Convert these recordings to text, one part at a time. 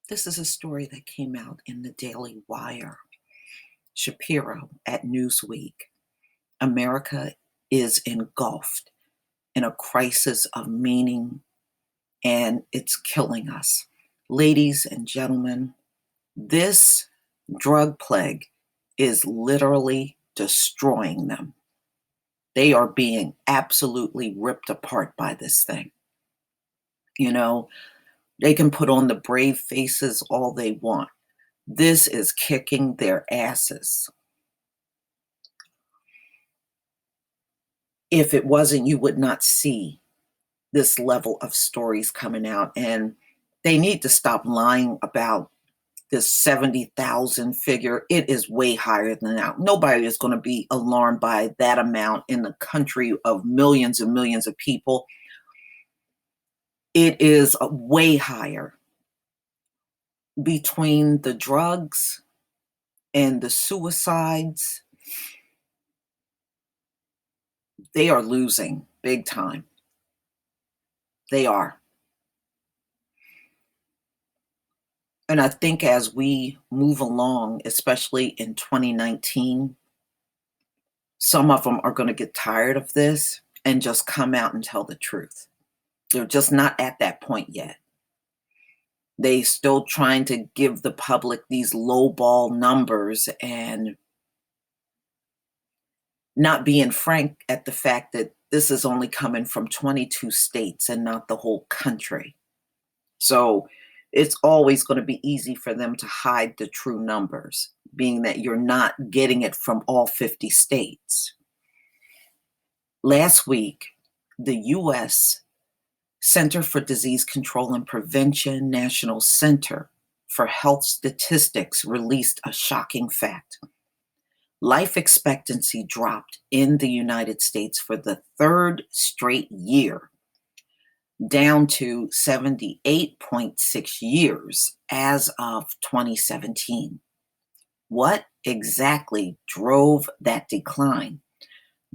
This is a story that came out in the Daily Wire. Shapiro at Newsweek. America is engulfed in a crisis of meaning and it's killing us. Ladies and gentlemen, this drug plague is literally destroying them. They are being absolutely ripped apart by this thing. You know, they can put on the brave faces all they want. This is kicking their asses. If it wasn't, you would not see this level of stories coming out. And they need to stop lying about this 70,000 figure. It is way higher than that. Nobody is going to be alarmed by that amount in the country of millions and millions of people. It is way higher. Between the drugs and the suicides, they are losing big time. They are. And I think as we move along, especially in 2019, some of them are going to get tired of this and just come out and tell the truth. They're just not at that point yet. They still trying to give the public these lowball numbers and not being frank at the fact that this is only coming from 22 states and not the whole country. So it's always going to be easy for them to hide the true numbers, being that you're not getting it from all 50 states. Last week, the U.S. Center for Disease Control and Prevention, National Center for Health Statistics released a shocking fact. Life expectancy dropped in the United States for the third straight year, down to 78.6 years as of 2017. What exactly drove that decline?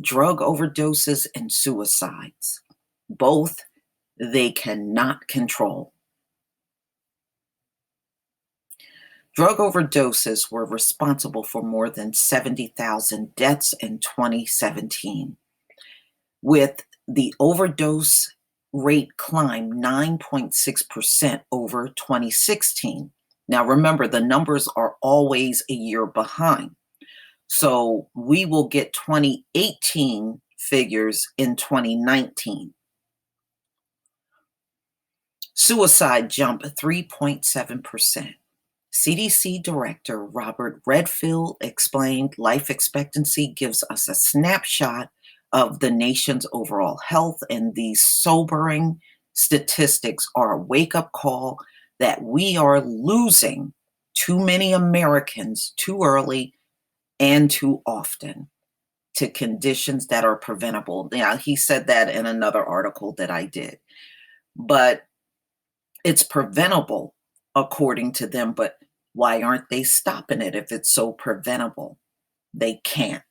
Drug overdoses and suicides. Both they cannot control. Drug overdoses were responsible for more than 70,000 deaths in 2017, with the overdose rate climb 9.6% over 2016. Now remember, the numbers are always a year behind. So we will get 2018 figures in 2019. Suicide jumped 3.7%. CDC Director Robert Redfield explained life expectancy gives us a snapshot of the nation's overall health, and these sobering statistics are a wake-up call that we are losing too many Americans too early and too often to conditions that are preventable. Now, he said that in another article that I did, but it's preventable according to them. But why aren't they stopping it if it's so preventable? They can't.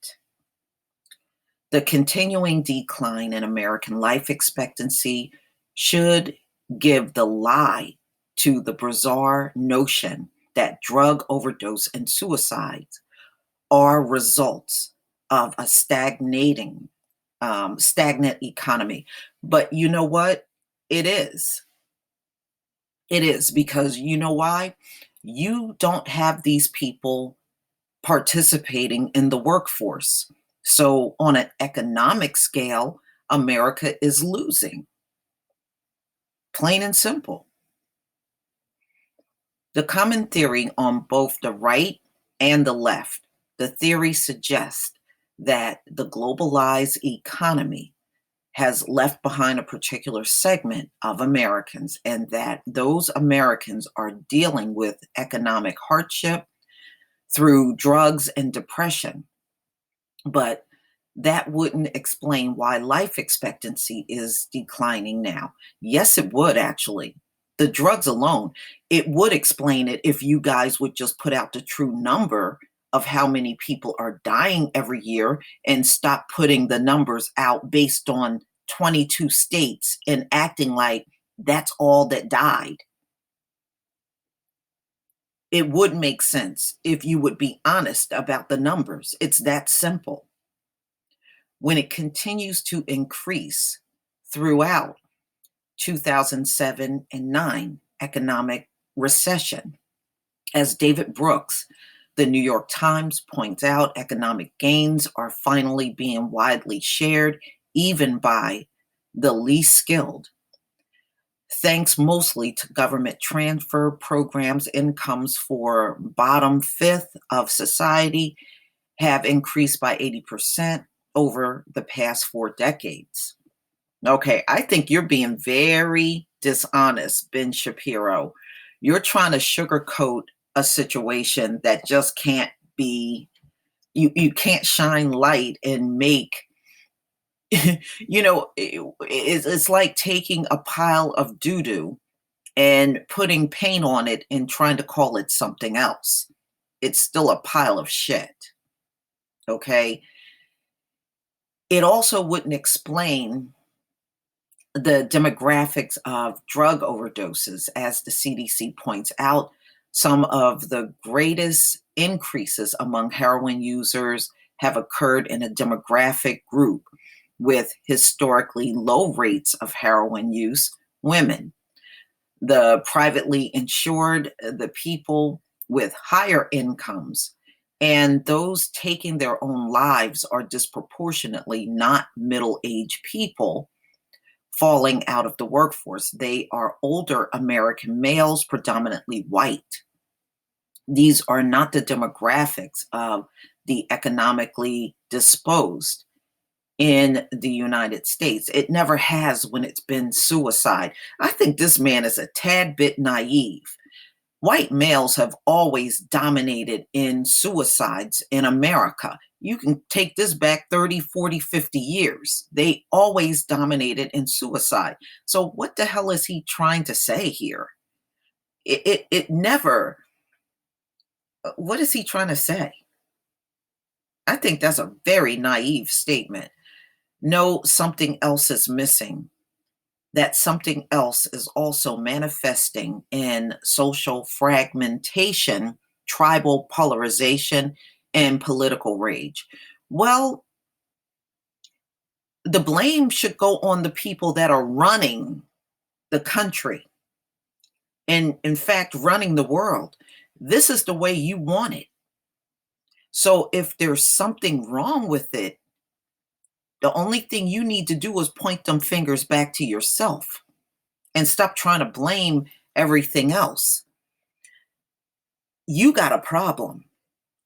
The continuing decline in American life expectancy should give the lie to the bizarre notion that drug overdose and suicides are results of a stagnant economy. But you know what? It is. It is, because you know why? You don't have these people participating in the workforce. So on an economic scale, America is losing. Plain and simple. The common theory on both the right and the left, the theory suggests that the globalized economy has left behind a particular segment of Americans, and that those Americans are dealing with economic hardship through drugs and depression. But that wouldn't explain why life expectancy is declining now. Yes, it would actually. The drugs alone, it would explain it if you guys would just put out the true number of how many people are dying every year and stop putting the numbers out based on 22 states and acting like that's all that died. It would make sense if you would be honest about the numbers. It's that simple. When it continues to increase throughout 2007 and 9 economic recession, as David Brooks, the New York Times, points out, economic gains are finally being widely shared, even by the least skilled. Thanks mostly to government transfer programs, incomes for bottom fifth of society have increased by 80% over the past 4 decades. Okay, I think you're being very dishonest, Ben Shapiro. You're trying to sugarcoat a situation that just can't be, you can't shine light and make, it's like taking a pile of doo-doo and putting paint on it and trying to call it something else. It's still a pile of shit. Okay. It also wouldn't explain the demographics of drug overdoses. As the CDC points out, some of the greatest increases among heroin users have occurred in a demographic group with historically low rates of heroin use: women, the privately insured, the people with higher incomes, and those taking their own lives are disproportionately not middle aged people falling out of the workforce. They are older American males, predominantly white. These are not the demographics of the economically disposed in the United States. It never has when it's been suicide. I think this man is a tad bit naive. White males have always dominated in suicides in America. You can take this back 30, 40, 50 years. They always dominated in suicide. So what the hell is he trying to say here? It never, what is he trying to say? I think that's a very naive statement. No, something else is missing. That something else is also manifesting in social fragmentation, tribal polarization, and political rage. Well, the blame should go on the people that are running the country and, in fact, running the world. This is the way you want it. So if there's something wrong with it, the only thing you need to do is point them fingers back to yourself and stop trying to blame everything else. You got a problem,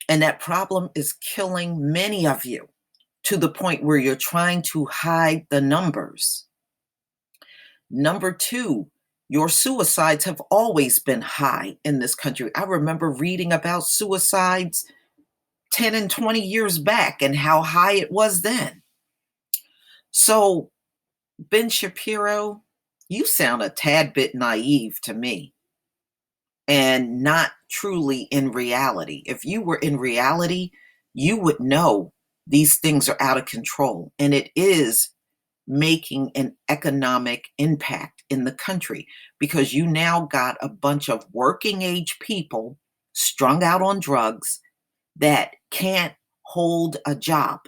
and that problem is killing many of you to the point where you're trying to hide the numbers. Number two, your suicides have always been high in this country. I remember reading about suicides 10 and 20 years back and how high it was then. So, Ben Shapiro, you sound a tad bit naive to me and not truly in reality. If you were in reality, you would know these things are out of control, and it is making an economic impact in the country because you now got a bunch of working age people strung out on drugs that can't hold a job.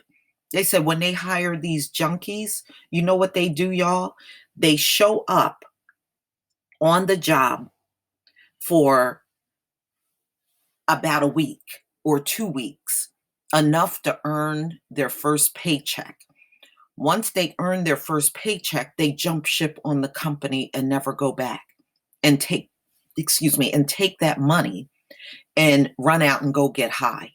They said when they hire these junkies, you know what they do, y'all? They show up on the job for about a week or 2 weeks, enough to earn their first paycheck. Once they earn their first paycheck, they jump ship on the company and never go back and take that money and run out and go get high.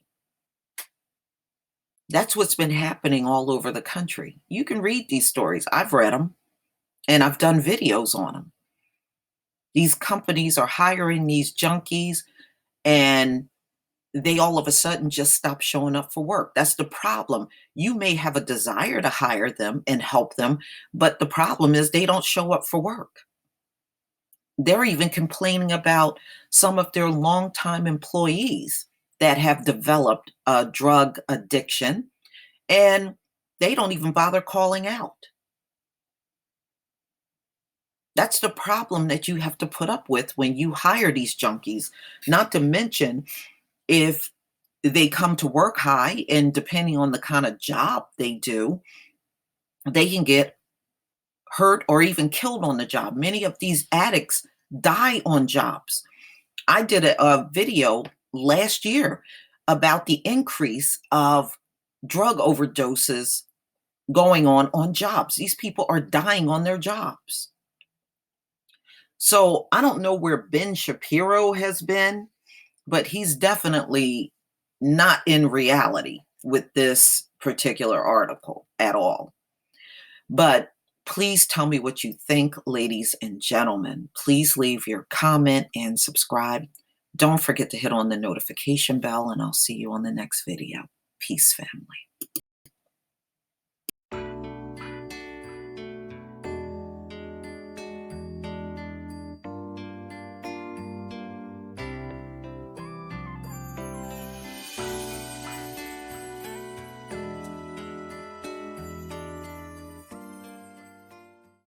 That's what's been happening all over the country. You can read these stories. I've read them and I've done videos on them. These companies are hiring these junkies and they all of a sudden just stop showing up for work. That's the problem. You may have a desire to hire them and help them, but the problem is they don't show up for work. They're even complaining about some of their longtime employees that have developed a drug addiction and they don't even bother calling out. That's the problem that you have to put up with when you hire these junkies. Not to mention, if they come to work high, and depending on the kind of job they do, they can get hurt or even killed on the job. Many of these addicts die on jobs. I did a video last year about the increase of drug overdoses going on jobs. These people are dying on their jobs. So I don't know where Ben Shapiro has been, but he's definitely not in reality with this particular article at all. But please tell me what you think, ladies and gentlemen. Please leave your comment and subscribe. Don't forget to hit on the notification bell, and I'll see you on the next video. Peace, family.